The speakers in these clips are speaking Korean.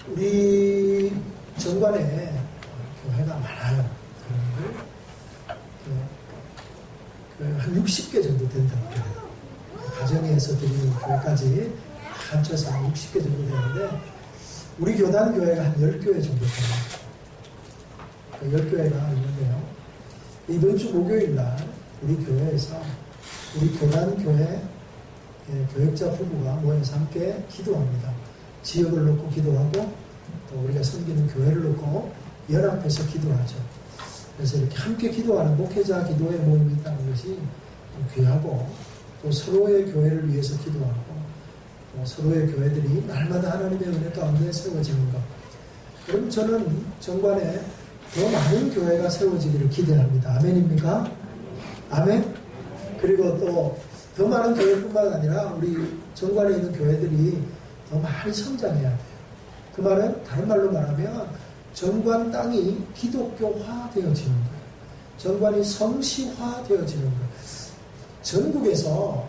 우리 정관에 교회가 많아요. 한 60개 정도 된다고 해요. 가정에서 드리는 교회까지 합쳐서 한 60개 정도 되는데, 우리 교단 교회가 한 10교회 정도 됩니다. 10교회가 있는데요. 이번 주 목요일 날 우리 교회에서 우리 교단 교회 교역자 부부가 모여서 함께 기도합니다. 지역을 놓고 기도하고 또 우리가 섬기는 교회를 놓고 연합해서 기도하죠. 그래서 이렇게 함께 기도하는 목회자 기도회 모임이 있다는 것이 귀하고, 또 서로의 교회를 위해서 기도하고, 또 서로의 교회들이 날마다 하나님의 은혜 가운데 세워지는 것. 그럼 저는 정관에 더 많은 교회가 세워지기를 기대합니다. 아멘입니까? 아멘? 그리고 또 더 많은 교회뿐만 아니라 우리 정관에 있는 교회들이 더 많이 성장해야 돼요. 그 말은 다른 말로 말하면 정관 땅이 기독교화 되어지는 거예요. 정관이 성시화 되어지는 거예요. 전국에서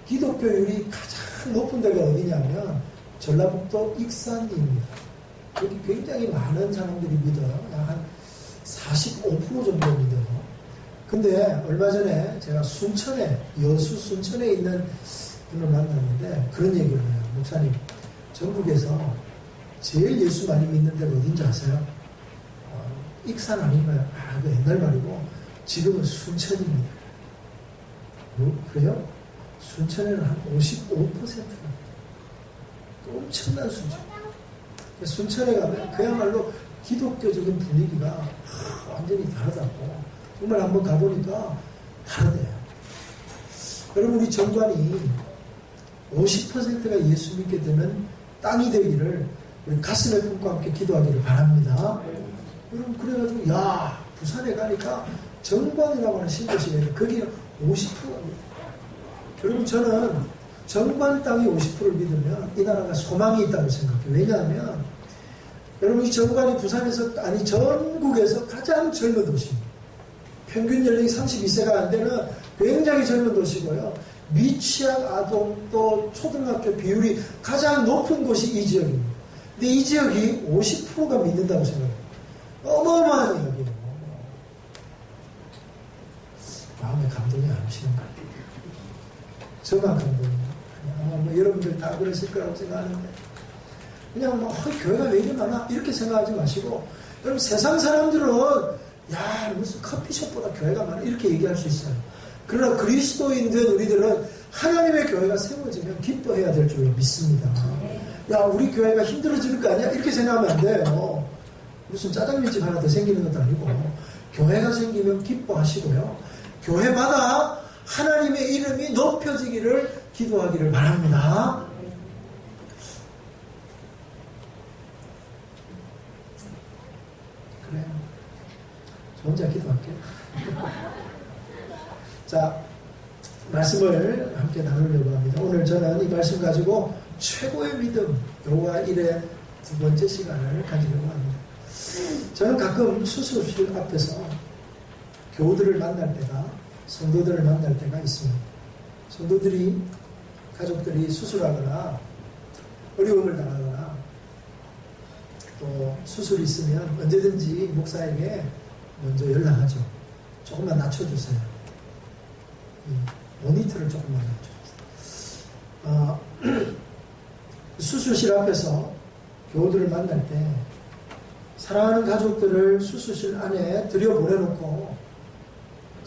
기독교율이 가장 높은 데가 어디냐면 전라북도 익산입니다. 여기 굉장히 많은 사람들이 믿어요. 약 한 45% 정도 믿어요. 근데 얼마 전에 제가 순천에, 여수 순천에 있는 분을 만났는데 그런 얘기를 해요. 목사님, 전국에서 제일 예수 많이 믿는 데가 어딘지 아세요? 익산 아닌가요? 그 옛날 말이고 지금은 순천입니다. 그래요? 순천에는 한 55%가 엄청난 수준. 순천에 가면 그야말로 기독교적인 분위기가 완전히 다르다고. 정말 한번 가보니까 다르대요. 여러분, 우리 정관이 50%가 예수 믿게 되는 땅이 되기를 우리 가슴에 품고 함께 기도하기를 바랍니다. 여러분, 그래가지고 야, 부산에 가니까 정관이라고 하는 신도시가 거기는 50%입니다. 여러분, 저는 정관 땅이 50%를 믿으면 이 나라가 소망이 있다고 생각해요. 왜냐하면 여러분, 이 정관이 부산에서, 아니 전국에서 가장 젊은 도시입니다. 평균 연령이 32세가 안 되는 굉장히 젊은 도시고요. 미취학 아동 또 초등학교 비율이 가장 높은 곳이 이 지역입니다. 근데 이 지역이 50%가 믿는다고 생각해요. 어마어마한 이야기예요. 마음에 감동이 안 오시는 것 같아요. 저만 감동이에요. 아마 뭐 여러분들 다 그러실 거라고 생각하는데, 그냥 뭐 교회가 왜 이리 많아? 이렇게 생각하지 마시고, 여러분, 세상 사람들은 야, 무슨 커피숍보다 교회가 많아? 이렇게 얘기할 수 있어요. 그러나 그리스도인된 우리들은 하나님의 교회가 세워지면 기뻐해야 될 줄 믿습니다. 야, 우리 교회가 힘들어질 거 아니야? 이렇게 생각하면 안 돼요. 무슨 짜장면집 하나 더 생기는 것도 아니고, 교회가 생기면 기뻐하시고요. 교회마다 하나님의 이름이 높여지기를 기도하기를 바랍니다. 그래요. 저 혼자 기도할게요. 자, 말씀을 함께 나누려고 합니다. 오늘 저는 이 말씀 가지고 최고의 믿음, 여호와 일의 두 번째 시간을 가지려고 합니다. 저는 가끔 수술실 앞에서 교우들을 만날 때가, 성도들을 만날 때가 있습니다. 성도들이, 가족들이 수술하거나 어려움을 당하거나 또 수술이 있으면 언제든지 목사에게 먼저 연락하죠. 조금만 낮춰주세요. 모니터를 조금만 낮춰주세요. 수술실 앞에서 교우들을 만날 때 사랑하는 가족들을 수술실 안에 들여보내놓고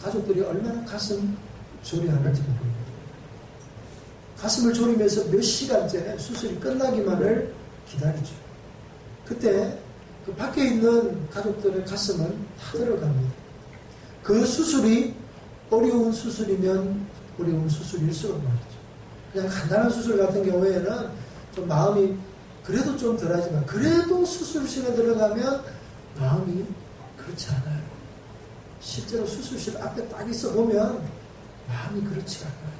가족들이 얼마나 가슴 졸여하는지 모릅니다. 가슴을 졸이면서 몇 시간째 수술이 끝나기만을 기다리죠. 그때 그 밖에 있는 가족들의 가슴은 타들어갑니다. 그 수술이 어려운 수술이면 어려운 수술일수록 말이죠. 그냥 간단한 수술 같은 경우에는 좀 마음이 그래도 좀 덜하지만, 그래도 수술실에 들어가면 마음이 그렇지 않아요. 실제로 수술실 앞에 딱 있어 보면 마음이 그렇지 않아요.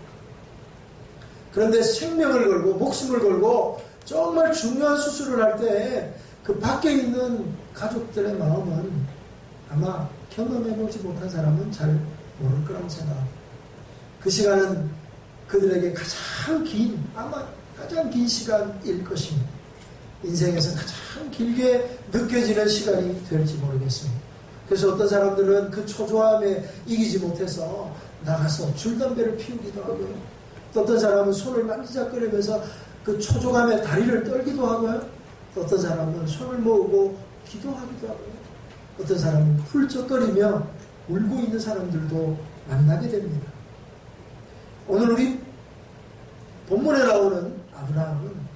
그런데 생명을 걸고 목숨을 걸고 정말 중요한 수술을 할 때 그 밖에 있는 가족들의 마음은 아마 경험해보지 못한 사람은 잘 모를 거라고 생각합니다. 그 시간은 그들에게 가장 긴, 아마 가장 긴 시간일 것입니다. 인생에서 가장 길게 느껴지는 시간이 될지 모르겠습니다. 그래서 어떤 사람들은 그 초조함에 이기지 못해서 나가서 줄담배를 피우기도 하고요. 또 어떤 사람은 손을 만지작거리면서 그 초조감에 다리를 떨기도 하고요. 또 어떤 사람은 손을 모으고 기도하기도 하고요. 어떤 사람은 훌쩍거리며 울고 있는 사람들도 만나게 됩니다. 오늘 우리 본문에 나오는 아브라함은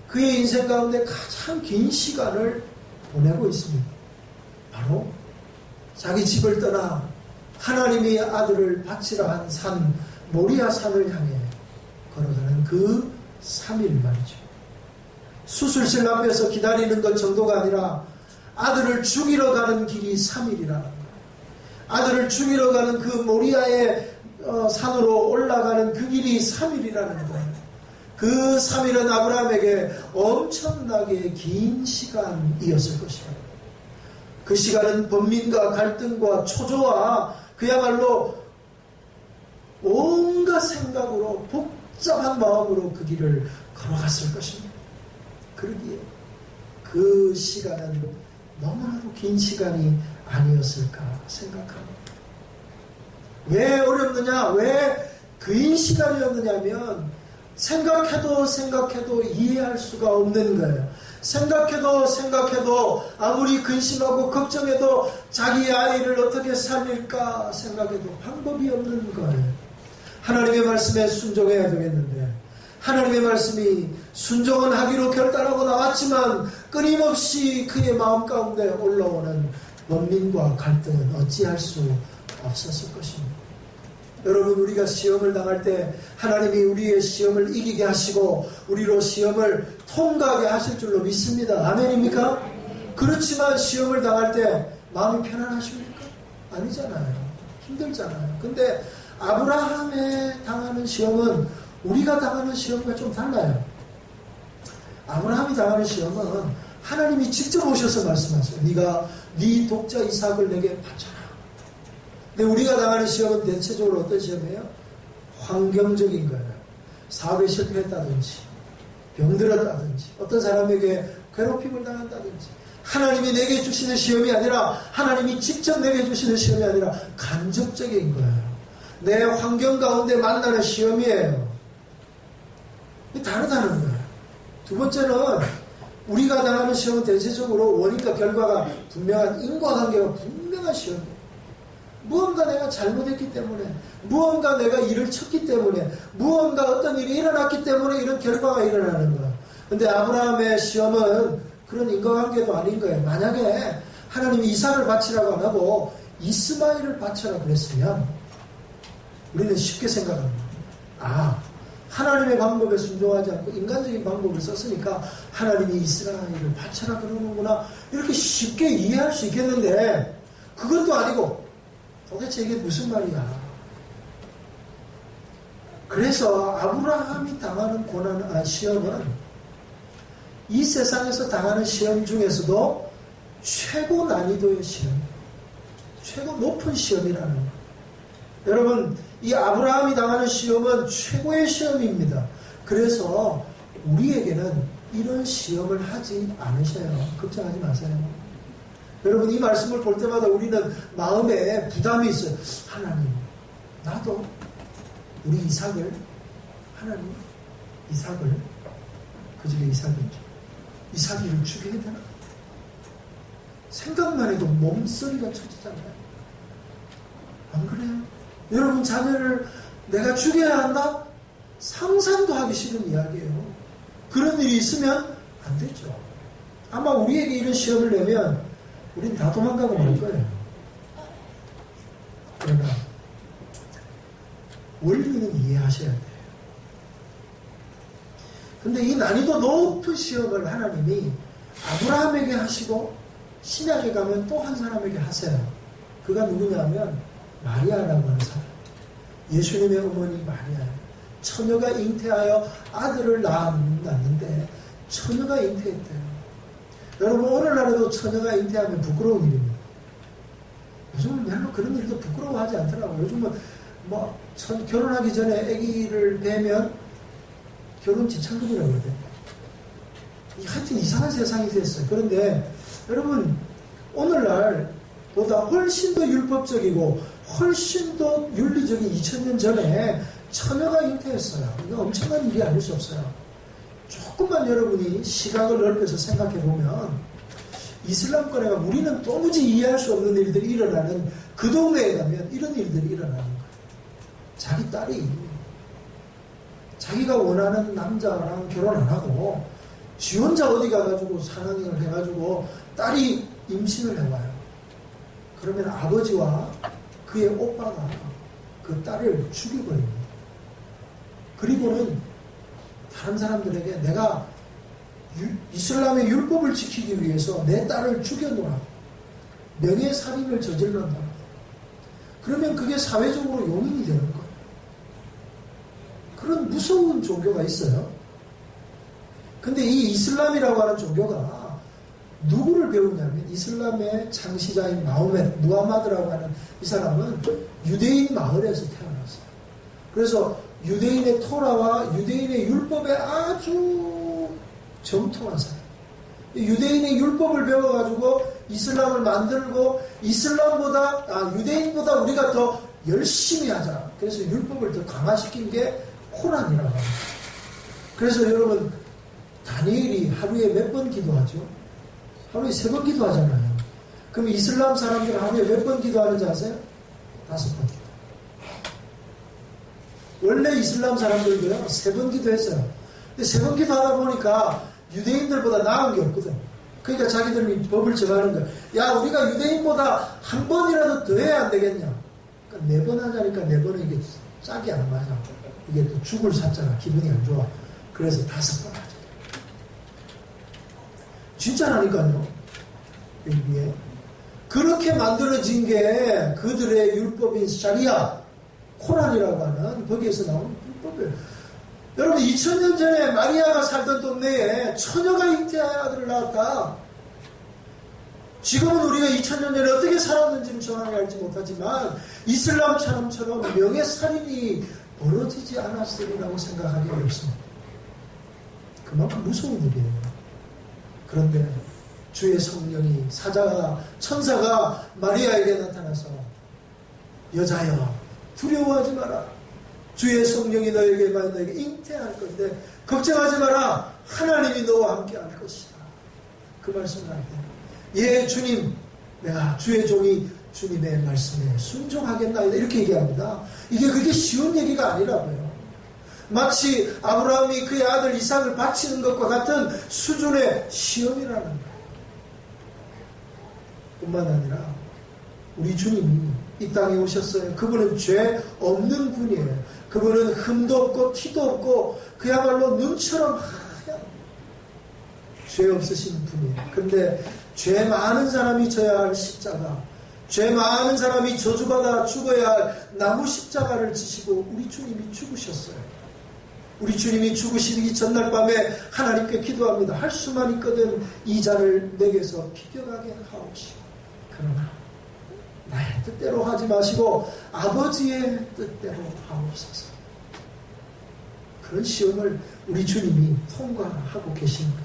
그의 인생 가운데 가장 긴 시간을 보내고 있습니다. 바로 자기 집을 떠나 하나님의 아들을 바치라 한 산 모리아 산을 향해 걸어가는 그 3일 말이죠. 수술실 앞에서 기다리는 것 정도가 아니라 아들을 죽이러 가는 길이 3일이라는 거예요. 아들을 죽이러 가는 그 모리아의 산으로 올라가는 그 길이 3일이라는 거예요. 그 3일은 아브라함에게 엄청나게 긴 시간이었을 것이다. 그 시간은 번민과 갈등과 초조와 그야말로 온갖 생각으로 복잡한 마음으로 그 길을 걸어갔을 것입니다. 그러기에 그 시간은 너무나도 긴 시간이 아니었을까 생각합니다. 왜 어렵느냐? 왜 긴 시간이었느냐면 생각해도 이해할 수가 없는 거예요. 생각해도 아무리 근심하고 걱정해도 자기 아이를 어떻게 살릴까 생각해도 방법이 없는 거예요. 하나님의 말씀에 순종해야 되겠는데 하나님의 말씀이 순종은 하기로 결단하고 나왔지만 끊임없이 그의 마음 가운데 올라오는 원민과 갈등은 어찌할 수 없었을 것입니다. 여러분, 우리가 시험을 당할 때 하나님이 우리의 시험을 이기게 하시고 우리로 시험을 통과하게 하실 줄로 믿습니다. 아멘입니까? 그렇지만 시험을 당할 때 마음이 편안하십니까? 아니잖아요. 힘들잖아요. 근데 아브라함의 당하는 시험은 우리가 당하는 시험과 좀 달라요. 아브라함이 당하는 시험은 하나님이 직접 오셔서 말씀하세요. 네가 네 독자 이삭을 내게 바쳐라. 근데 우리가 당하는 시험은 대체적으로 어떤 시험이에요? 환경적인 거예요. 사업에 실패했다든지 병들었다든지 어떤 사람에게 괴롭힘을 당한다든지 하나님이 내게 주시는 시험이 아니라 하나님이 직접 내게 주시는 시험이 아니라 간접적인 거예요. 내 환경 가운데 만나는 시험이에요. 다르다는 거예요. 두 번째는 우리가 당하는 시험은 대체적으로 원인과 결과가 분명한 인과관계가 분명한 시험이에요. 무언가 내가 잘못했기 때문에 무언가 내가 일을 쳤기 때문에 무언가 어떤 일이 일어났기 때문에 이런 결과가 일어나는 거예요. 근데 아브라함의 시험은 그런 인과관계도 아닌 거예요. 만약에 하나님이 이삭을 바치라고 안 하고 이스마엘을 바쳐라 그랬으면 우리는 쉽게 생각합니다. 하나님의 방법에 순종하지 않고 인간적인 방법을 썼으니까 하나님이 이스라엘을 바쳐라 그러는구나 이렇게 쉽게 이해할 수 있겠는데 그것도 아니고 도대체 이게 무슨 말이야. 그래서 아브라함이 당하는 시험은 이 세상에서 당하는 시험 중에서도 최고 난이도의 시험, 최고 높은 시험이라는 거예요. 여러분, 이 아브라함이 당하는 시험은 최고의 시험입니다. 그래서 우리에게는 이런 시험을 하지 않으셔요. 걱정하지 마세요. 여러분, 이 말씀을 볼 때마다 우리는 마음에 부담이 있어요. 하나님, 나도 우리 이삭을 그 집에 이삭이를 죽여야 되나? 생각만 해도 몸서리가 쳐지잖아요. 안 그래요? 여러분, 자녀를 내가 죽여야 한다? 상상도 하기 싫은 이야기예요. 그런 일이 있으면 안 되죠. 아마 우리에게 이런 시험을 내면 우린 다 도망가고 말 거예요. 그러나 원리는 이해하셔야 돼요. 근데 이 난이도 높은 시험을 하나님이 아브라함에게 하시고 신약에 가면 또 한 사람에게 하세요. 그가 누구냐면 마리아라고 하는 사람. 예수님의 어머니 마리아예요. 처녀가 잉태하여 아들을 낳았는데 처녀가 잉태했대요. 여러분, 오늘날에도 처녀가 잉태하면 부끄러운 일입니다. 요즘은 별로 그런 일도 부끄러워하지 않더라고요. 요즘은 결혼하기 전에 아기를 배면 결혼 지참금이라고 그러대요. 하여튼 이상한 세상이 됐어요. 그런데 여러분, 오늘날보다 훨씬 더 율법적이고 훨씬 더 윤리적인 2000년 전에 처녀가 잉태했어요. 이거 엄청난 일이 아닐 수 없어요. 조금만 여러분이 시각을 넓혀서 생각해보면 이슬람권에 가면 우리는 도무지 이해할 수 없는 일들이 일어나는 그 동네에 가면 이런 일들이 일어나는 거예요. 자기 딸이 자기가 원하는 남자랑 결혼 안 하고 지 혼자 어디 가가지고 산악인을 해가지고 딸이 임신을 해와요. 그러면 아버지와 그의 오빠가 그 딸을 죽여버립니다. 그리고는 다른 사람들에게 내가 이슬람의 율법을 지키기 위해서 내 딸을 죽여놓으라. 명예살인을 저질렀다. 그러면 그게 사회적으로 용인이 되는 거예요. 그런 무서운 종교가 있어요. 근데 이 이슬람이라고 하는 종교가 누구를 배우냐면 이슬람의 창시자인 마호멧, 무하마드라고 하는 이 사람은 유대인 마을에서 태어났어요. 그래서 유대인의 토라와 유대인의 율법에 아주 정통한 사람. 유대인의 율법을 배워가지고 이슬람을 만들고 유대인보다 우리가 더 열심히 하자. 그래서 율법을 더 강화시킨 게 코란이라고 합니다. 그래서 여러분, 다니엘이 하루에 몇 번 기도하죠? 하루에 3번 기도하잖아요. 그럼 이슬람 사람들은 하루에 몇 번 기도하는지 아세요? 5번 기도. 원래 이슬람 사람들도요, 3번 기도했어요. 근데 3번 기도하다 보니까 유대인들보다 나은 게 없거든. 그러니까 자기들이 법을 정하는 거야. 야, 우리가 유대인보다 한 번이라도 더 해야 안 되겠냐? 그러니까 4번 하자니까 4번은 이게 짝이 안 맞아. 이게 또 죽을 샀잖아. 기분이 안 좋아. 그래서 5번 하자. 진짜라니까요. 여기에. 그렇게 만들어진 게 그들의 율법인 샤리아, 코란이라고 하는 거기에서 나오는 율법이에요. 여러분, 2000년 전에 마리아가 살던 동네에 처녀가 잉태한 아들을 낳았다. 지금은 우리가 2000년 전에 어떻게 살았는지는 정확히 알지 못하지만 이슬람처럼 명예살인이 벌어지지 않았으리라고 생각하기 어렵습니다. 그만큼 무서운 일이에요. 그런데 주의 성령이 천사가 마리아에게 나타나서 여자여 두려워하지 마라. 주의 성령이 너에게 잉태할 건데 걱정하지 마라. 하나님이 너와 함께 할 것이다. 그 말씀을 할 때, 예 주님, 내가 주의 종이 주님의 말씀에 순종하겠나이다. 이렇게 얘기합니다. 이게 그렇게 쉬운 얘기가 아니라고요. 마치 아브라함이 그의 아들 이삭을 바치는 것과 같은 수준의 시험이라는 거예요. 뿐만 아니라 우리 주님이 이 땅에 오셨어요. 그분은 죄 없는 분이에요. 그분은 흠도 없고 티도 없고 그야말로 눈처럼 하얀 죄 없으신 분이에요. 그런데 죄 많은 사람이 져야 할 십자가, 죄 많은 사람이 저주받아 죽어야 할 나무 십자가를 지시고 우리 주님이 죽으셨어요. 우리 주님이 죽으시기 전날 밤에 하나님께 기도합니다. 할 수만 있거든 이 잔을 내게서 비껴가게 하옵시오. 그러나 나의 뜻대로 하지 마시고 아버지의 뜻대로 하옵소서. 그런 시험을 우리 주님이 통과하고 계십니다.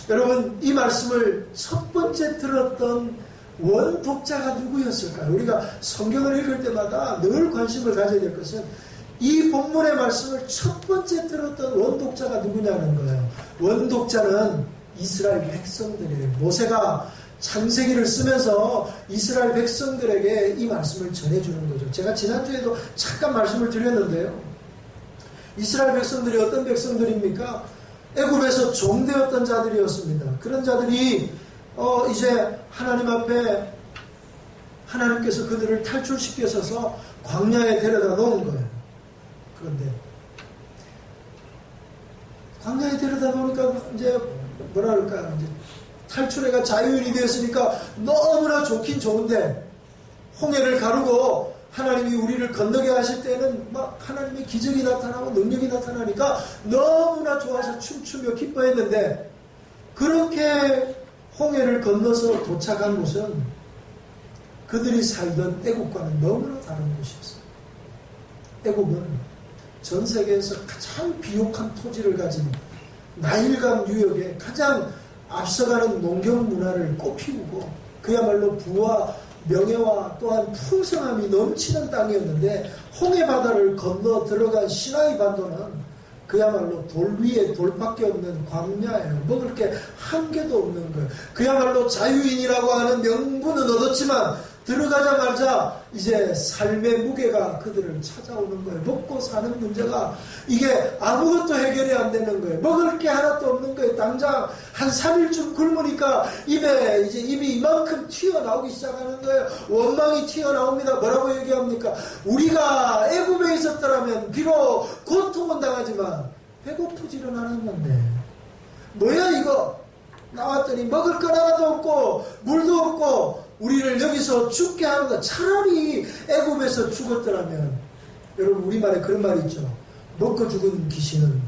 여러분, 이 말씀을 첫 번째 들었던 원독자가 누구였을까요? 우리가 성경을 읽을 때마다 늘 관심을 가져야 될 것은 이 본문의 말씀을 첫 번째 들었던 원독자가 누구냐는 거예요. 원독자는 이스라엘 백성들이에요. 모세가 창세기를 쓰면서 이스라엘 백성들에게 이 말씀을 전해주는 거죠. 제가 지난주에도 잠깐 말씀을 드렸는데요. 이스라엘 백성들이 어떤 백성들입니까? 애굽에서 종되었던 자들이었습니다. 그런 자들이 이제 하나님 앞에 하나님께서 그들을 탈출시켜서 광야에 데려다 놓은 거예요. 그런데 광야에 데려다 놓으니까 이제 뭐라 그럴까요? 이제 탈출해가 자유인이 되었으니까 너무나 좋긴 좋은데 홍해를 가르고 하나님이 우리를 건너게 하실 때는 막 하나님의 기적이 나타나고 능력이 나타나니까 너무나 좋아서 춤추며 기뻐했는데 그렇게 홍해를 건너서 도착한 곳은 그들이 살던 애국과는 너무나 다른 곳이었어요. 애국은 전 세계에서 가장 비옥한 토지를 가진 나일강 유역에 가장 앞서가는 농경 문화를 꽃피우고 그야말로 부와 명예와 또한 풍성함이 넘치는 땅이었는데 홍해 바다를 건너 들어간 시나이 반도는 그야말로 돌 위에 돌밖에 없는 광야예요. 먹을 게 한 개도 없는 거예요. 그야말로 자유인이라고 하는 명분은 얻었지만 들어가자마자 이제 삶의 무게가 그들을 찾아오는 거예요. 먹고 사는 문제가 이게 아무것도 해결이 안 되는 거예요. 먹을 게 하나도 없는 거예요. 당장 한 3일쯤 굶으니까 입에 이제 입이 이만큼 튀어나오기 시작하는 거예요. 원망이 튀어나옵니다. 뭐라고 얘기합니까? 우리가 애굽에 있었더라면 비록 고통은 당하지만 배고프지는 않았는데 뭐야 이거? 나왔더니 먹을 건 하나도 없고 물도 없고 우리를 여기서 죽게 하는 거. 차라리 애굽에서 죽었더라면, 여러분 우리말에 그런 말이 있죠. 먹고 죽은 귀신은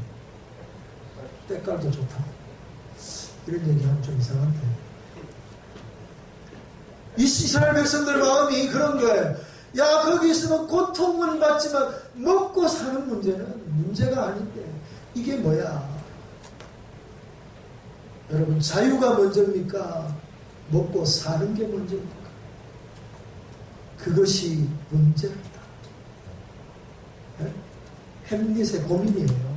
때깔도 좋다. 이런 얘기하면 좀 이상한데, 이스라엘 백성들 마음이 그런 거예요. 야, 거기 있으면 고통은 받지만 먹고 사는 문제는 문제가 아닌데 이게 뭐야? 여러분, 자유가 먼저입니까? 먹고 사는 게 문제입니까? 그것이 문제입니다. 네? 햄릿의 고민이에요.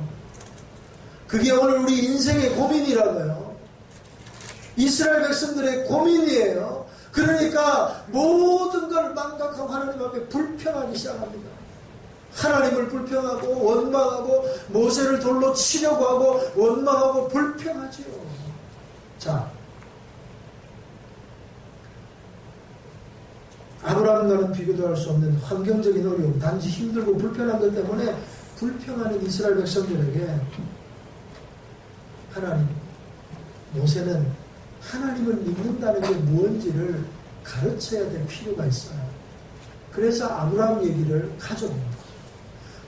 그게 오늘 우리 인생의 고민이라고요. 이스라엘 백성들의 고민이에요. 그러니까 모든 걸 망각하고 하나님 앞에 불평하기 시작합니다. 하나님을 불평하고 원망하고 모세를 돌로 치려고 하고 원망하고 불평하지요. 자, 아브라함과는 비교도 할 수 없는 환경적인 어려움, 단지 힘들고 불편한 것 때문에 불평하는 이스라엘 백성들에게 하나님, 모세는 하나님을 믿는다는 게 무엇인지를 가르쳐야 될 필요가 있어요. 그래서 아브라함 얘기를 가져옵니다.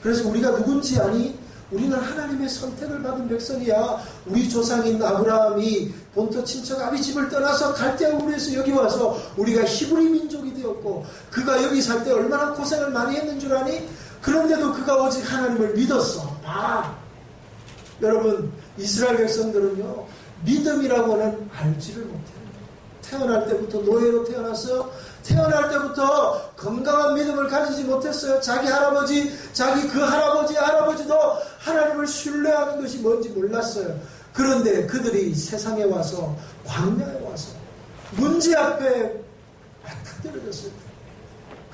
그래서 우리가 누군지 아니? 우리는 하나님의 선택을 받은 백성이야. 우리 조상인 아브라함이 본토 친척 아비 집을 떠나서 갈대아 우르에서 여기 와서 우리가 히브리 민족이 되었고 그가 여기 살 때 얼마나 고생을 많이 했는 줄 아니? 그런데도 그가 오직 하나님을 믿었어. 봐. 여러분, 이스라엘 백성들은요, 믿음이라고는 알지를 못해요. 태어날 때부터 노예로 태어났어요. 태어날 때부터 건강한 믿음을 가지지 못했어요. 자기 할아버지, 자기 그 할아버지도 하나님을 신뢰하는 것이 뭔지 몰랐어요. 그런데 그들이 세상에 와서, 광야에 와서 문제 앞에 딱 떨어졌을 때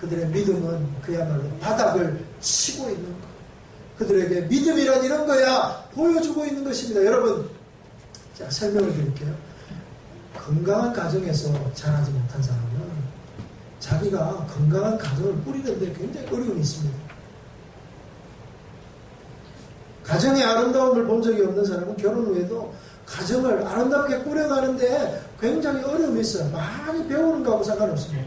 그들의 믿음은 그야말로 바닥을 치고 있는 거예요. 그들에게 믿음이란 이런 거야 보여주고 있는 것입니다. 여러분, 자, 설명을 드릴게요. 건강한 가정에서 자라지 못한 사람은 자기가 건강한 가정을 꾸리는데 굉장히 어려움이 있습니다. 가정의 아름다움을 본 적이 없는 사람은 결혼 후에도 가정을 아름답게 꾸려가는데 굉장히 어려움이 있어요. 많이 배우는 거하고 상관없습니다.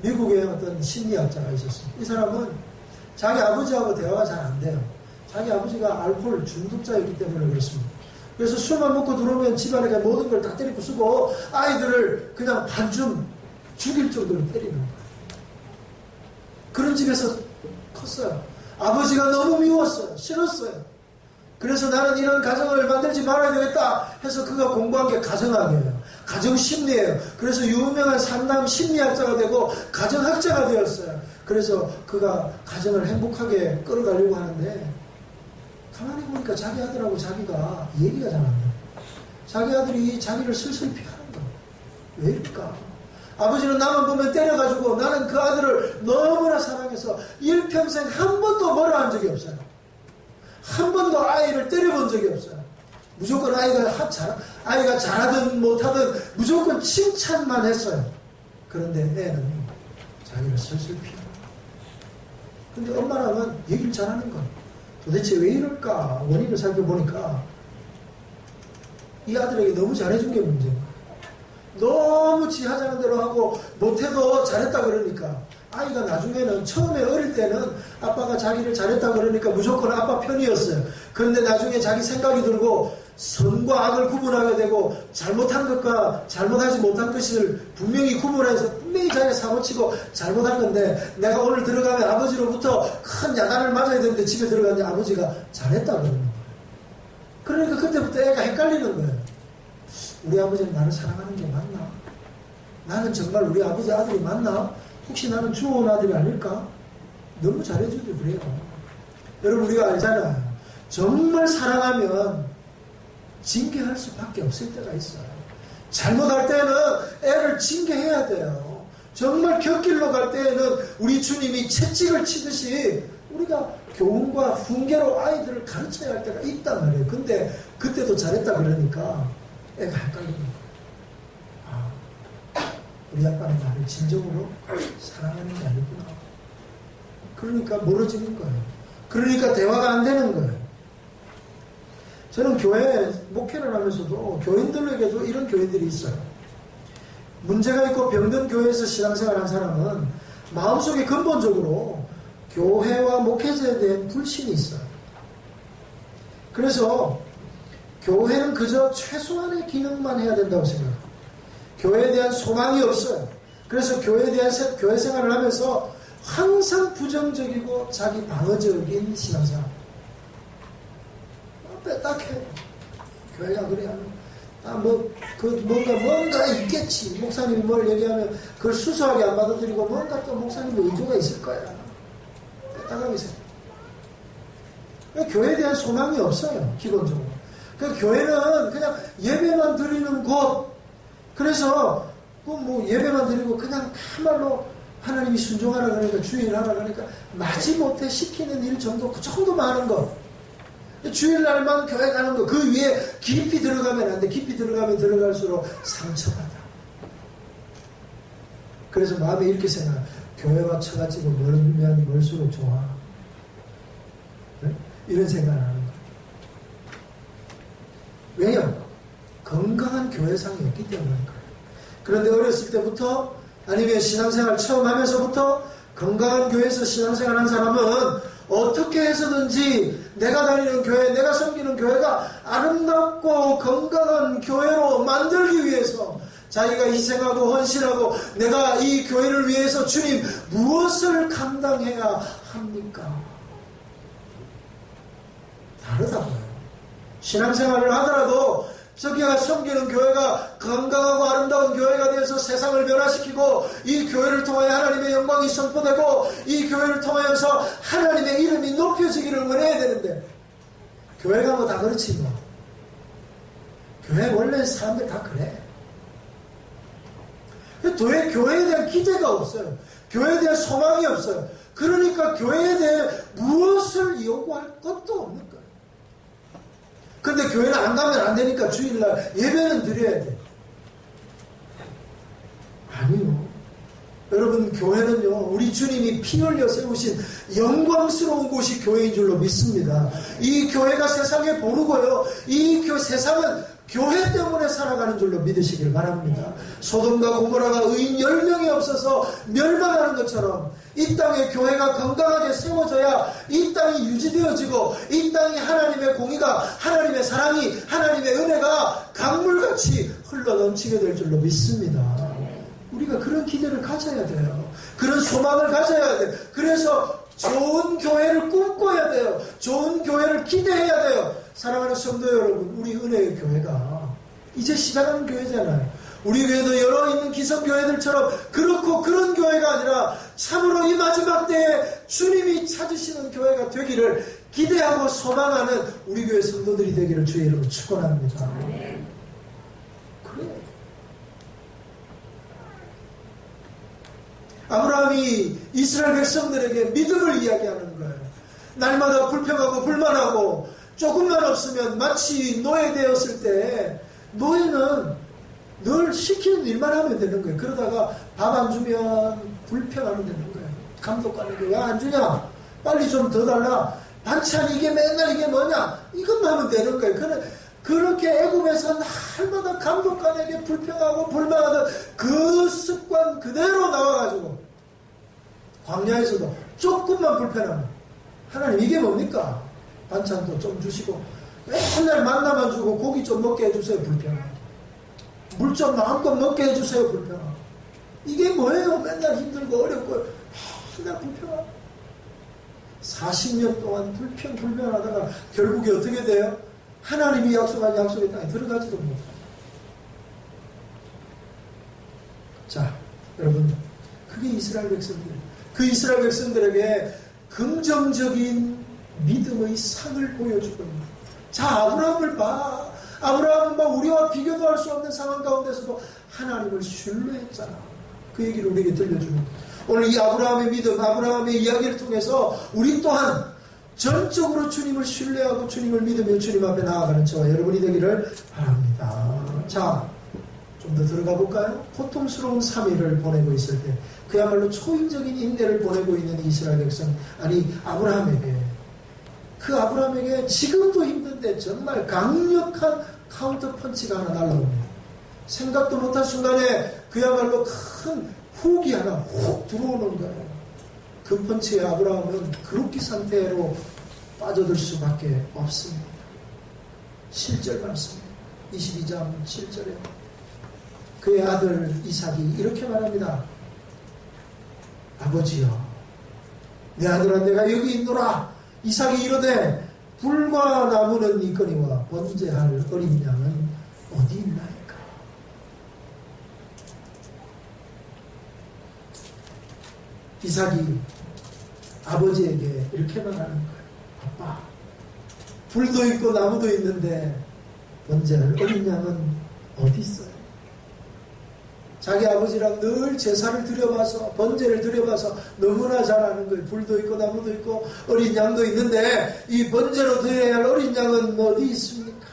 미국에 어떤 심리학자가 있었습니다. 이 사람은 자기 아버지하고 대화가 잘 안 돼요. 자기 아버지가 알코올 중독자였기 때문에 그렇습니다. 그래서 술만 먹고 들어오면 집안에 모든 걸 다 때리고 쓰고 아이들을 그냥 반쯤 죽일 정도로 때리는 거예요. 그런 집에서 컸어요. 아버지가 너무 미웠어요. 싫었어요. 그래서 나는 이런 가정을 만들지 말아야 되겠다 해서 그가 공부한 게 가정학이에요. 가정심리예요. 그래서 유명한 상담 심리학자가 되고 가정학자가 되었어요. 그래서 그가 가정을 행복하게 끌어가려고 하는데 가만히 보니까 자기 아들하고 자기가 얘기가 잘 안 돼요. 자기 아들이 자기를 슬슬 피하는 거예요. 왜 이럴까? 아버지는 나만 보면 때려가지고 나는 그 아들을 너무나 사랑해서 일평생 한 번도 뭐라 한 적이 없어요. 한 번도 아이를 때려본 적이 없어요. 무조건 아이가 잘하든 못하든 무조건 칭찬만 했어요. 그런데 애는 자기를 슬슬 피하는 거예요. 근데 엄마랑은 얘기를 잘하는 거예요. 도대체 왜 이럴까? 원인을 살펴보니까 이 아들에게 너무 잘해준 게 문제인 거예요. 너무 지 하자는 대로 하고 못해도 잘했다 그러니까 아이가 나중에는 처음에 어릴 때는 아빠가 자기를 잘했다 그러니까 무조건 아빠 편이었어요. 그런데 나중에 자기 생각이 들고 선과 악을 구분하게 되고 잘못한 것과 잘못하지 못한 것을 분명히 구분해서 분명히 자기가 사고치고 잘못한 건데 내가 오늘 들어가면 아버지로부터 큰 야단을 맞아야 되는데 집에 들어갔는데 아버지가 잘했다 그러는 거예요. 그러니까 그때부터 애가 헷갈리는 거예요. 우리 아버지는 나를 사랑하는 게 맞나? 나는 정말 우리 아버지 아들이 맞나? 혹시 나는 주워온 아들이 아닐까? 너무 잘해주도 그래요. 여러분, 우리가 알잖아요. 정말 사랑하면 징계할 수밖에 없을 때가 있어요. 잘못할 때는 애를 징계해야 돼요. 정말 곁길로 갈 때에는 우리 주님이 채찍을 치듯이 우리가 교훈과 훈계로 아이들을 가르쳐야 할 때가 있단 말이에요. 근데 그때도 잘했다 그러니까 애가 헷갈리는 거예요. 아, 우리 아빠는 나를 진정으로 사랑하는 게 아니구나. 그러니까 멀어지는 거예요. 그러니까 대화가 안 되는 거예요. 저는 교회 목회를 하면서도 교인들에게도 이런 교인들이 있어요. 문제가 있고 병든 교회에서 신앙생활 한 사람은 마음속에 근본적으로 교회와 목회자에 대한 불신이 있어요. 그래서 교회는 그저 최소한의 기능만 해야 된다고 생각해요. 교회에 대한 소망이 없어요. 그래서 교회에 대한 교회 생활을 하면서 항상 부정적이고 자기 방어적인 신앙생활. 딱해. 교회가 그래야 뭔가 있겠지. 목사님이 뭘 얘기하면 그걸 수수하게 안 받아들이고 뭔가 또 목사님의 의도가 있을 거야. 빼딱하게 생각. 교회에 대한 소망이 없어요. 기본적으로. 그 교회는 그냥 예배만 드리는 곳. 그래서 예배만 드리고 그냥 참말로 하나님이 순종하라 그러니까 주일하라 그러니까 마지못해 시키는 일 정도 그 정도만 하는 거. 주일날만 교회 가는 거. 그 위에 깊이 들어가면 안 돼. 깊이 들어가면 들어갈수록 상처받아. 그래서 마음에 이렇게 생각해. 교회와 처가집은 멀면 멀수록 좋아. 네? 이런 생각을 하는 거예요. 왜요? 건강한 교회상이 없기 때문인 거예요. 그런데 어렸을 때부터 아니면 신앙생활 처음 하면서부터 건강한 교회에서 신앙생활 한 사람은 어떻게 해서든지 내가 다니는 교회, 내가 섬기는 교회가 아름답고 건강한 교회로 만들기 위해서 자기가 희생하고 헌신하고 내가 이 교회를 위해서 주님 무엇을 감당해야 합니까? 다르다고요. 신앙생활을 하더라도 저기가 섬기는 교회가 건강하고 아름다운 교회가 되어서 세상을 변화시키고 이 교회를 통하여 하나님의 영광이 선포되고 이 교회를 통하여서 하나님의 이름이 높여지기를 원해야 되는데 교회가 뭐 다 그렇지 뭐. 교회 원래 사람들 다 그래. 교회에 대한 기대가 없어요. 교회에 대한 소망이 없어요. 그러니까 교회에 대해 무엇을 요구할 것도 없는 거예요. 근데 교회는 안 가면 안 되니까 주일날 예배는 드려야 돼. 아니요. 여러분, 교회는요, 우리 주님이 피 흘려 세우신 영광스러운 곳이 교회인 줄로 믿습니다. 이 교회가 세상에 보르고요, 이 세상은 교회 때문에 살아가는 줄로 믿으시길 바랍니다. 소돔과 고모라가 의인 10명이 없어서 멸망하는 것처럼 이 땅에 교회가 건강하게 세워져야 이 땅이 유지되어지고 이 땅이 하나님의 공의가, 하나님의 사랑이, 하나님의 은혜가 강물같이 흘러넘치게 될 줄로 믿습니다. 우리가 그런 기대를 가져야 돼요. 그런 소망을 가져야 돼요. 그래서 좋은 교회를 꿈꿔야 돼요. 좋은 교회를 기대해야 돼요. 사랑하는 성도 여러분, 우리 은혜의 교회가 이제 시작하는 교회잖아요. 우리 교회도 여러 있는 기성교회들처럼 그렇고 그런 교회가 아니라 참으로 이 마지막 때에 주님이 찾으시는 교회가 되기를 기대하고 소망하는 우리 교회 성도들이 되기를 주의 이름으로 축원합니다. 그래요. 아브라함이 이스라엘 백성들에게 믿음을 이야기하는 거예요. 날마다 불평하고 불만하고 조금만 없으면 마치 노예되었을 때 노예는 늘 시키는 일만 하면 되는 거예요. 그러다가 밥 안 주면 불평하면 되는 거예요. 감독관에게 왜 안 주냐? 빨리 좀 더 달라. 반찬 이게 맨날 이게 뭐냐? 이것만 하면 되는 거예요. 그렇게 애굽에서 날마다 감독관에게 불평하고 불만하던 그 습관 그대로 나와가지고 광야에서도 조금만 불편하면 하나님 이게 뭡니까? 반찬도 좀 주시고 맨날 만나만 주고 고기 좀 먹게 해주세요. 불편하고 물 좀 마음껏 먹게 해주세요. 불편하고 이게 뭐예요? 맨날 힘들고 어렵고 맨날 불편하고 40년 동안 불편하다가 결국에 어떻게 돼요? 하나님이 약속한 약속의 땅에 들어가지도 못합니다. 자, 여러분, 그게 이스라엘 백성들. 그 이스라엘 백성들에게 긍정적인 믿음의 상을 보여주고 있는. 자, 아브라함을 봐. 아브라함은 막 우리와 비교도 할 수 없는 상황 가운데서도 하나님을 신뢰했잖아. 그 얘기를 우리에게 들려주는 거예요. 오늘 이 아브라함의 믿음, 아브라함의 이야기를 통해서 우리 또한 전적으로 주님을 신뢰하고 주님을 믿으며 주님 앞에 나아가는 저와 여러분이 되기를 바랍니다. 자, 좀 더 들어가 볼까요? 고통스러운 3일을 보내고 있을 때 그야말로 초인적인 인내를 보내고 있는 이스라엘 백성, 아니 아브라함에게, 그 아브라함에게 지금도 힘든데 정말 강력한 카운터 펀치가 하나 날라옵니다. 생각도 못한 순간에 그야말로 큰 훅이 하나 훅 들어오는 거예요. 그 펀치에 아브라함은 그룹기 상태로 빠져들 수밖에 없습니다. 7절 말씀, 22장 7절에 그의 아들 이삭이 이렇게 말합니다. 아버지여, 내 아들아 내가 여기 있노라. 이삭이 이르되 불과 나무는 있거니와 번제할 어린 양은 어디 있나이까. 이삭이 아버지에게 이렇게 말하는 거예요. 아빠, 불도 있고 나무도 있는데 번제할 어린 양은 어디 있어요? 자기 아버지랑 늘 제사를 드려봐서, 번제를 드려봐서 너무나 잘 아는 거예요. 불도 있고 나무도 있고 어린 양도 있는데 이 번제로 드려야 할 어린 양은 어디 있습니까?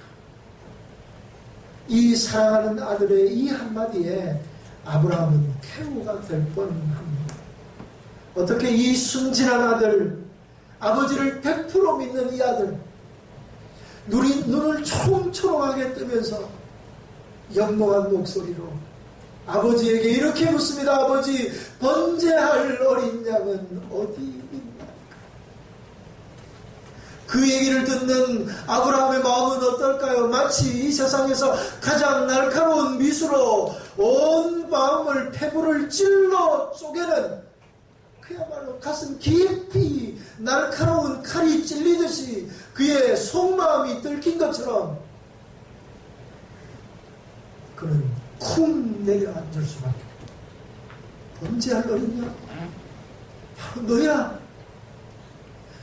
이 사랑하는 아들의 이 한마디에 아브라함은 쾌우가 될 뻔합니다. 어떻게 이 순진한 아들, 아버지를 100% 믿는 이 아들, 눈을 초롱초롱하게 뜨면서 영롱한 목소리로 아버지에게 이렇게 묻습니다. 아버지, 번제할 어린 양은 어디 있나요? 그 얘기를 듣는 아브라함의 마음은 어떨까요? 마치 이 세상에서 가장 날카로운 미수로 온 마음을 폐부를 찔러 쪼개는, 그야말로 가슴 깊이 날카로운 칼이 찔리듯이 그의 속마음이 뚫긴 것처럼 그는 쿵 내려앉을 수밖에 없다. 번제할 어린 양? 바로 너야.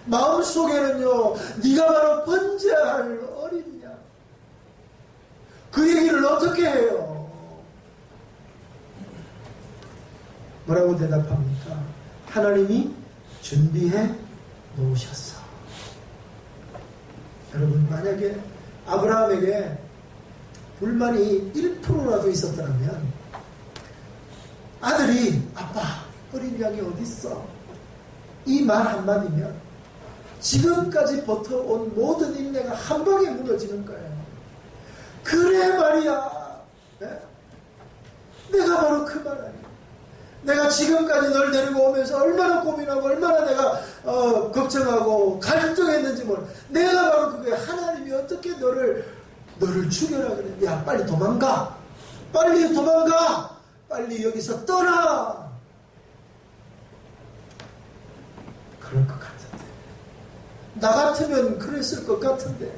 마음속에는요, 네가 바로 번제할 어린 양. 그 얘기를 어떻게 해요? 뭐라고 대답합니까? 하나님이 준비해 놓으셨어. 여러분, 만약에 아브라함에게 불만이 1%라도 있었더라면 아들이 아빠, 어린 양이 어딨어? 이 말 한마디면 지금까지 버텨온 모든 인내가 한 방에 무너지는 거예요. 그래 말이야. 네? 내가 바로 그 말 아니야. 내가 지금까지 널 데리고 오면서 얼마나 고민하고 얼마나 내가 걱정하고 갈등했는지 몰라. 내가 바로 그게, 하나님이 어떻게 너를 죽여라 그래. 야, 빨리 도망가. 빨리 도망가. 빨리 여기서 떠나. 그럴 것 같은데. 나 같으면 그랬을 것 같은데.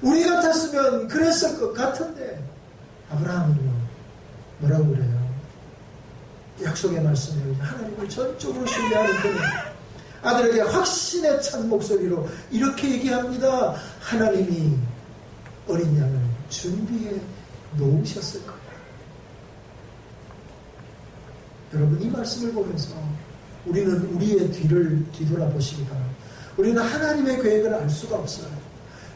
우리 같았으면 그랬을 것 같은데. 아브라함은요, 뭐라고 그래요? 약속의 말씀을 하나님을 전적으로 신뢰하는 분이 아들에게 확신에 찬 목소리로 이렇게 얘기합니다. 하나님이 어린 양을 준비해 놓으셨을 거예요. 여러분, 이 말씀을 보면서 우리는 우리의 뒤를 뒤돌아보시기 바랍니다. 우리는 하나님의 계획을 알 수가 없어요.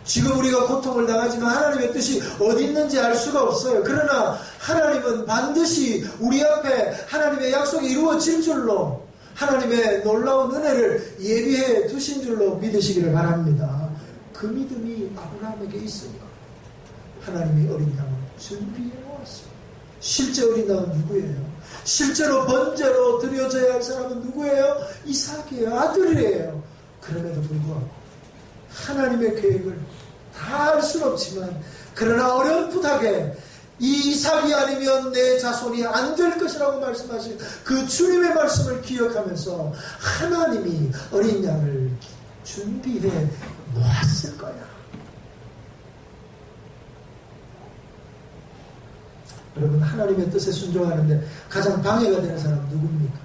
지금 우리가 고통을 당하지만 하나님의 뜻이 어디 있는지 알 수가 없어요. 그러나 하나님은 반드시 우리 앞에 하나님의 약속이 이루어질 줄로, 하나님의 놀라운 은혜를 예비해 두신 줄로 믿으시기를 바랍니다. 그 믿음이 아브라함에게 있으니까 하나님이 어린 양을 준비해 놓았어요. 실제 어린 양은 누구예요? 실제로 번제로 드려져야 할 사람은 누구예요? 이삭이에요. 아들이에요. 그럼에도 불구하고 하나님의 계획을 다 알 수는 없지만, 그러나 어렴풋하게 이 이삭이 아니면 내 자손이 안 될 것이라고 말씀하신 그 주님의 말씀을 기억하면서 하나님이 어린 양을 준비해 놓았을 거야. 여러분, 하나님의 뜻에 순종하는데 가장 방해가 되는 사람 누굽니까?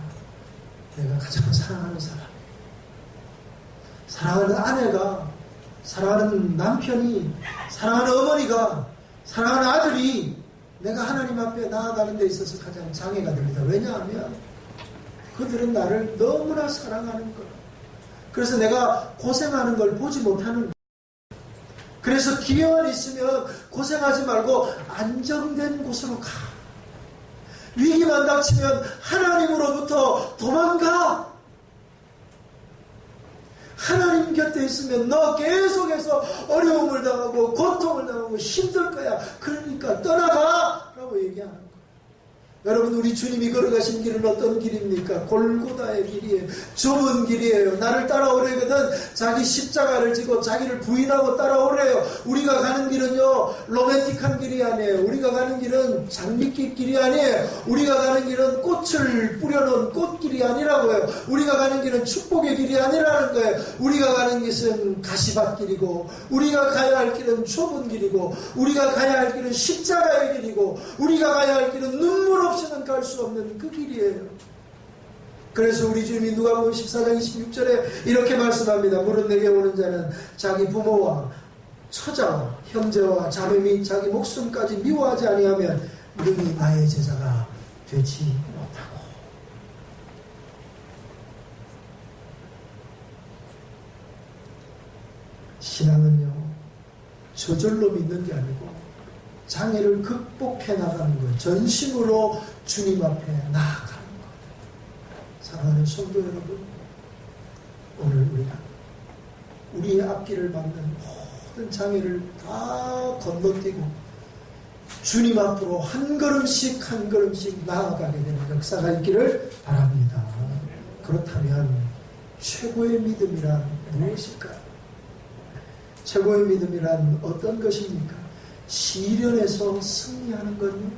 내가 가장 사랑하는 사람, 사랑하는 아내가, 사랑하는 남편이, 사랑하는 어머니가, 사랑하는 아들이 내가 하나님 앞에 나아가는 데 있어서 가장 장애가 됩니다. 왜냐하면 그들은 나를 너무나 사랑하는 거예요. 그래서 내가 고생하는 걸 보지 못하는 거예요. 그래서 기회만 있으면 고생하지 말고 안정된 곳으로 가. 위기만 닥치면 하나님으로부터 도망가. 하나님 곁에 있으면 너 계속해서 어려움을 당하고 고통을 당하고 힘들 거야. 그러니까 떠나가! 라고 얘기하는 거예요. 여러분, 우리 주님이 걸어가신 길은 어떤 길입니까? 골고다의 길이에요. 좁은 길이에요. 나를 따라오래거든 자기 십자가를 지고 자기를 부인하고 따라오래요. 우리가 가는 길은요, 로맨틱한 길이 아니에요. 우리가 가는 길은 장미꽃 길이 아니에요. 우리가 가는 길은 꽃을 뿌려놓은 꽃길이 아니라고요. 우리가 가는 길은 축복의 길이 아니라는 거예요. 우리가 가는 길은 가시밭길이고, 우리가 가야 할 길은 좁은 길이고, 우리가 가야 할 길은 십자가의 길이고, 우리가 가야 할 길은 눈물 없이는 갈 수 없는 그 길이에요. 그래서 우리 주님이 누가복음 14장 26절에 이렇게 말씀합니다. 무릇 내게 오는 자는 자기 부모와 처자와 형제와 자매 및 자기 목숨까지 미워하지 아니하면 능히 나의 제자가 되지 못하고. 신앙은요, 저절로 믿는 게 아니고 장애를 극복해 나가는 거예요. 전심으로 주님 앞에 나아가는 거예요. 사랑하는 성도 여러분, 오늘 우리가 우리의 앞길을 막는 모든 장애를 다 건너뛰고 주님 앞으로 한 걸음씩 한 걸음씩 나아가게 되는 역사가 있기를 바랍니다. 그렇다면 최고의 믿음이란 무엇일까요? 최고의 믿음이란 어떤 것입니까? 시련에서 승리하는 건요,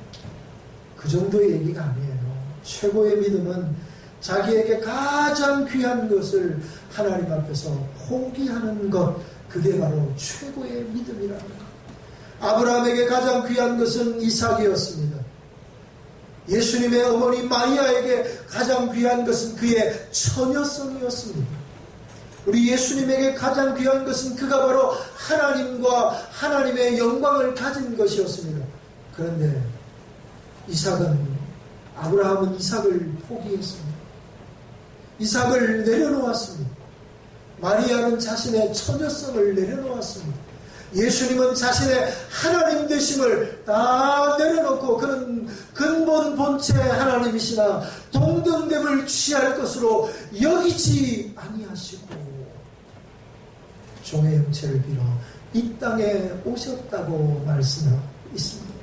그 정도의 얘기가 아니에요. 최고의 믿음은 자기에게 가장 귀한 것을 하나님 앞에서 포기하는 것, 그게 바로 최고의 믿음이라는 것. 아브라함에게 가장 귀한 것은 이삭이었습니다. 예수님의 어머니 마리아에게 가장 귀한 것은 그의 처녀성이었습니다. 우리 예수님에게 가장 귀한 것은 그가 바로 하나님과 하나님의 영광을 가진 것이었습니다. 그런데 아브라함은 이삭을 포기했습니다. 이삭을 내려놓았습니다. 마리아는 자신의 처녀성을 내려놓았습니다. 예수님은 자신의 하나님 되심을 다 내려놓고 그는 근본 본체 하나님이시나 동등됨을 취할 것으로 여기지 아니하시고 종의 형체를 빌어 이 땅에 오셨다고 말씀하고 있습니다.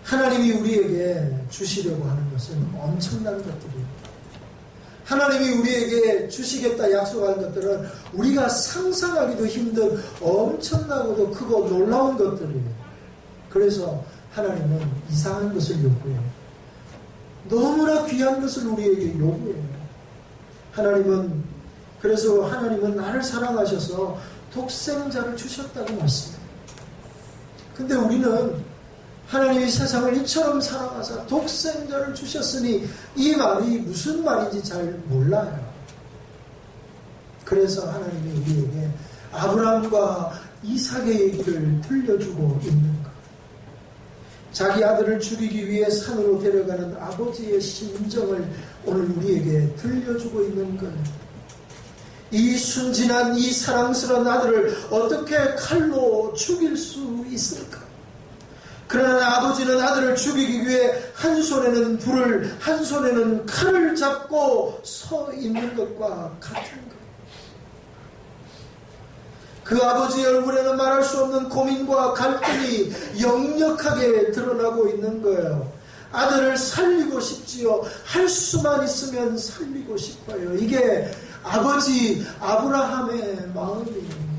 하나님이 우리에게 주시려고 하는 것은 엄청난 것들이에요. 하나님이 우리에게 주시겠다 약속한 것들은 우리가 상상하기도 힘든 엄청나고도 크고 놀라운 것들이에요. 그래서 하나님은 이상한 것을 요구해요. 너무나 귀한 것을 우리에게 요구해요. 그래서 하나님은 나를 사랑하셔서 독생자를 주셨다고 말씀해요. 근데 우리는 하나님이 세상을 이처럼 사랑하사 독생자를 주셨으니 이 말이 무슨 말인지 잘 몰라요. 그래서 하나님이 우리에게 아브라함과 이삭의 얘기를 들려주고 있는 것. 자기 아들을 죽이기 위해 산으로 데려가는 아버지의 심정을 오늘 우리에게 들려주고 있는 거예요. 이 순진한 이 사랑스러운 아들을 어떻게 칼로 죽일 수 있을까? 그러나 아버지는 아들을 죽이기 위해 한 손에는 불을, 한 손에는 칼을 잡고 서 있는 것과 같은 것. 그 아버지의 얼굴에는 말할 수 없는 고민과 갈등이 역력하게 드러나고 있는 거예요. 아들을 살리고 싶지요. 할 수만 있으면 살리고 싶어요. 이게 아버지 아브라함의 마음이에요.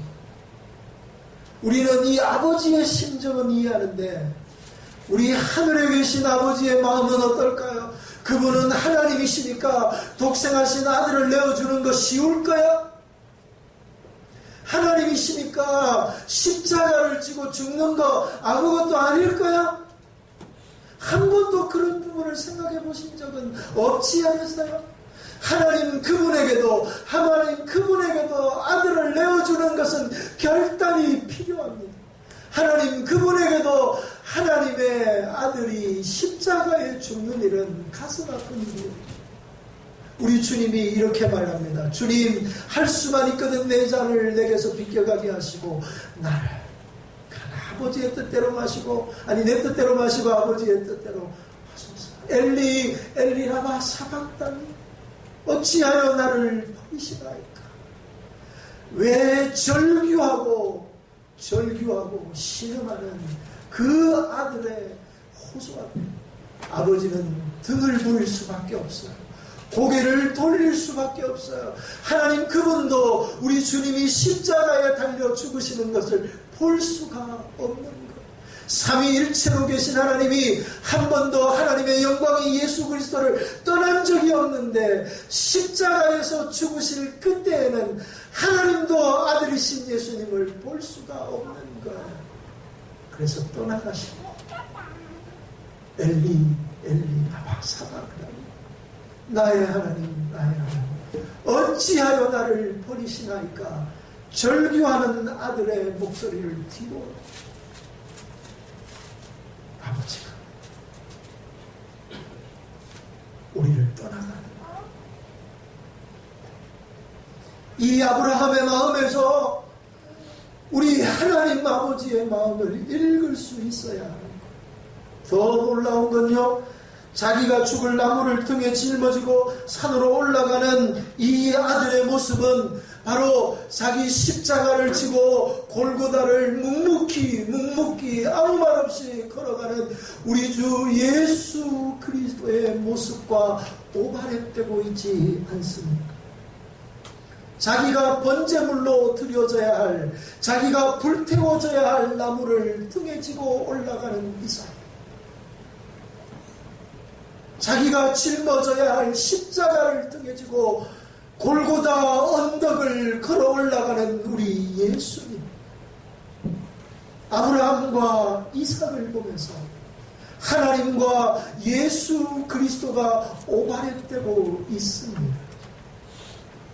우리는 이 아버지의 심정은 이해하는데 우리 하늘에 계신 아버지의 마음은 어떨까요? 그분은 하나님이시니까 독생하신 아들을 내어주는 거 쉬울까요? 하나님이 하나님이시니까 십자가를 지고 죽는 거 아무것도 아닐 거야? 한 번도 그런 부분을 생각해 보신 적은 없지 않으세요? 하나님 그분에게도 아들을 내어주는 것은 결단이 필요합니다. 하나님 그분에게도 하나님의 아들이 십자가에 죽는 일은 가슴 아픈 일이에요. 우리 주님이 이렇게 말합니다. 주님, 할 수만 있거든 내 잔을 내게서 비껴가게 하시고 나를 아버지의 뜻대로 마시고, 아니 내 뜻대로 마시고 아버지의 뜻대로 하소서. 엘리 엘리 라마 사박다니 어찌하여 나를 버리시나이까. 왜 절규하고 신음하는 그 아들의 호소가 아버지는 등을 부일 수밖에 없어요. 고개를 돌릴 수밖에 없어요. 하나님 그분도 우리 주님이 십자가에 달려 죽으시는 것을 볼 수가 없는 것. 삼위일체로 계신 하나님이 한 번도 하나님의 영광이 예수 그리스도를 떠난 적이 없는데 십자가에서 죽으실 그때에는 하나님도 아들이신 예수님을 볼 수가 없는 거예요. 그래서 떠나가시고 엘리 엘리 라마 사박다니 나의 하나님 어찌하여 나를 버리시나이까. 절규하는 아들의 목소리를 뒤로 아버지가 우리를 떠나가는 이 아브라함의 마음에서 우리 하나님 아버지의 마음을 읽을 수 있어야 하는 것. 더 놀라운 건요, 자기가 죽을 나무를 등에 짊어지고 산으로 올라가는 이 아들의 모습은 바로 자기 십자가를 지고 골고다를 묵묵히 아무 말 없이 걸어가는 우리 주 예수 그리스도의 모습과 오바랩되고 있지 않습니까? 자기가 번제물로 드려져야 할, 자기가 불태워져야 할 나무를 등에 지고 올라가는 이삭, 자기가 짊어져야 할 십자가를 등에 지고 골고다 언덕을 걸어 올라가는 우리 예수님, 아브라함과 이삭을 보면서 하나님과 예수 그리스도가 오바랩되고 있습니다.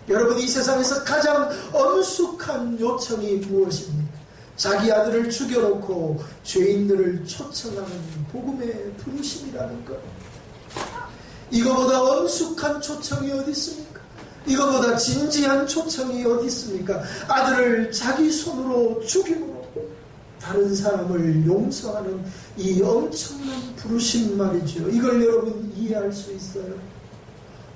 여러분, 이 세상에서 가장 엄숙한 요청이 무엇입니까? 자기 아들을 죽여놓고 죄인들을 초청하는 복음의 부르심이라는 것. 이거보다 엄숙한 초청이 어디 있습니까? 이거보다 진지한 초청이 어디 있습니까? 아들을 자기 손으로 죽임으로 다른 사람을 용서하는 이 엄청난 부르심 말이죠. 이걸 여러분 이해할 수 있어요?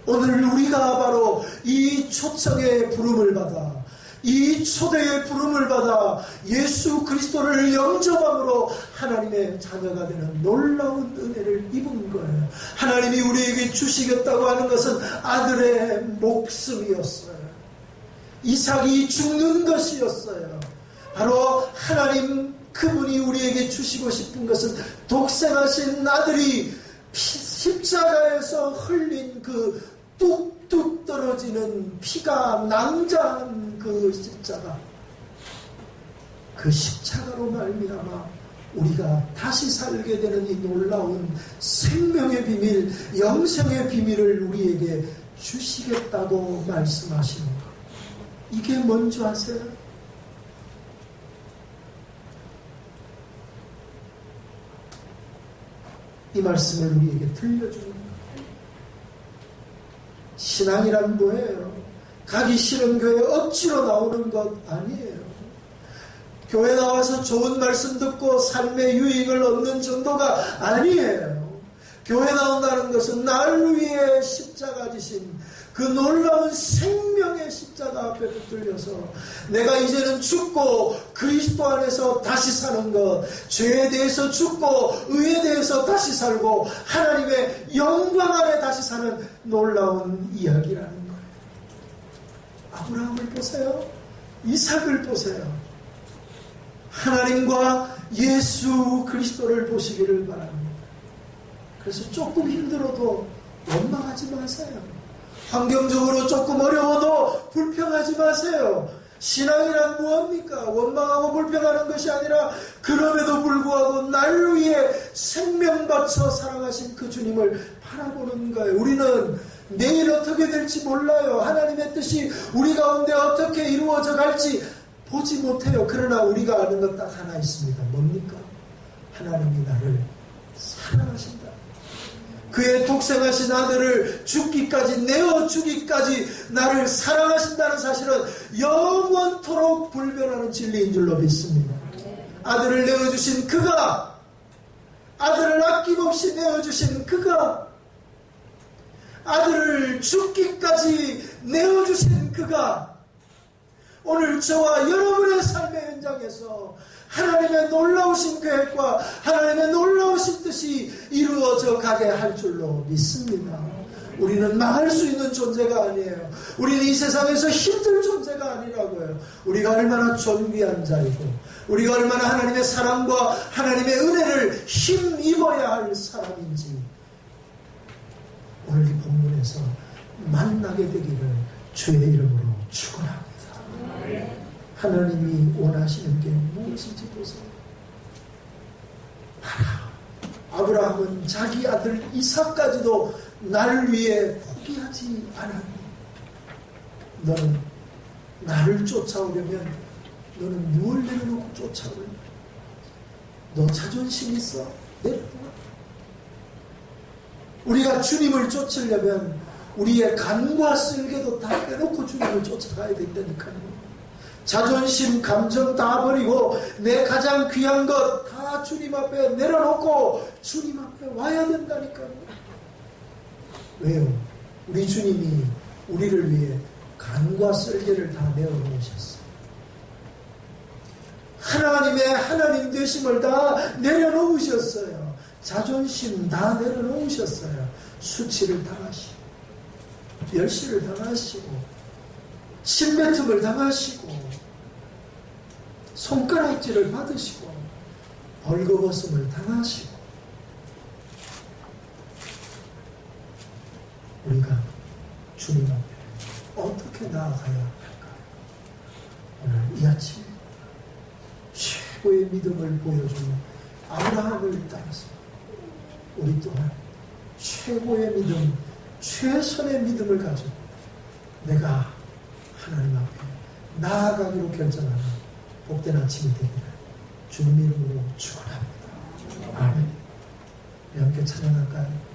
오늘 우리가 바로 이 초청의 부름을 받아, 이 초대의 부름을 받아 예수 그리스도를 영접함으로 하나님의 자녀가 되는 놀라운 은혜를 입은 거예요. 하나님이 우리에게 주시겠다고 하는 것은 아들의 목숨이었어요. 이삭이 죽는 것이었어요. 바로 하나님 그분이 우리에게 주시고 싶은 것은 독생하신 아들이 십자가에서 흘린 그 뚝뚝 떨어지는 피가 낭자한 그 십자가, 그 십자가로 말미암아 우리가 다시 살게 되는 이 놀라운 생명의 비밀, 영생의 비밀을 우리에게 주시겠다고 말씀하시는 것. 이게 뭔지 아세요? 이 말씀을 우리에게 들려주는 것. 신앙이란 뭐예요? 가기 싫은 교회 억지로 나오는 것 아니에요. 교회 나와서 좋은 말씀 듣고 삶의 유익을 얻는 정도가 아니에요. 교회 나온다는 것은 나를 위해 십자가 지신 그 놀라운 생명의 십자가 앞에 붙들려서 내가 이제는 죽고 그리스도 안에서 다시 사는 것, 죄에 대해서 죽고 의에 대해서 다시 살고 하나님의 영광 안에 다시 사는 놀라운 이야기라는 거예요. 아브라함을 보세요. 이삭을 보세요. 하나님과 예수 그리스도를 보시기를 바랍니다. 그래서 조금 힘들어도 원망하지 마세요. 환경적으로 조금 어려워도 불평하지 마세요. 신앙이란 무엇입니까? 원망하고 불평하는 것이 아니라 그럼에도 불구하고 날 위해 생명 바쳐 사랑하신 그 주님을 바라보는 거예요. 우리는 내일 어떻게 될지 몰라요. 하나님의 뜻이 우리 가운데 어떻게 이루어져 갈지 보지 못해요. 그러나 우리가 아는 것 딱 하나 있습니다. 뭡니까? 하나님이 나를 사랑하신다. 그의 독생하신 아들을 죽기까지 내어주기까지 나를 사랑하신다는 사실은 영원토록 불변하는 진리인 줄로 믿습니다. 아들을 내어주신 그가, 아들을 아낌없이 내어주신 그가, 아들을 죽기까지 내어주신 그가 오늘 저와 여러분의 삶의 현장에서 하나님의 놀라우신 계획과 하나님의 놀라우신 뜻이 이루어져 가게 할 줄로 믿습니다. 우리는 망할 수 있는 존재가 아니에요. 우리는 이 세상에서 힘들 존재가 아니라고요. 우리가 얼마나 존귀한 자이고 우리가 얼마나 하나님의 사랑과 하나님의 은혜를 힘입어야 할 사람인지 오늘 이 본문에서 만나게 되기를 주의 이름으로 축원합니다. 하나님이 원하시는 게 무엇인지 보세요. 아브라함은 자기 아들 이삭까지도 나를 위해 포기하지 않았니? 너는 나를 쫓아오려면 너는 무엇을 내려놓고 쫓아오려? 너 자존심 있어? 내려놔. 우리가 주님을 쫓으려면 우리의 간과 쓸개도 다 빼놓고 주님을 쫓아가야 된다니까요. 자존심, 감정 다 버리고 내 가장 귀한 것 다 주님 앞에 내려놓고 주님 앞에 와야 된다니까요. 왜요? 우리 주님이 우리를 위해 간과 쓸개를 다 내어놓으셨어요. 하나님의 하나님 되심을 다 내려놓으셨어요. 자존심 다 내려놓으셨어요. 수치를 당하시고 멸시를 당하시고 침뱉음을 당하시고 손가락질을 받으시고 벌거벗음을 당하시고 우리가 주님 앞에 어떻게 나아가야 할까요? 오늘 이 아침에 최고의 믿음을 보여주는 아브라함을 따라서 우리 또한 최고의 믿음, 최선의 믿음을 가지고 내가 하나님 앞에 나아가기로 결정하는 복된 아침이 되기를 주님 이름으로 축원합니다. 아멘. 함께 찬양할까요?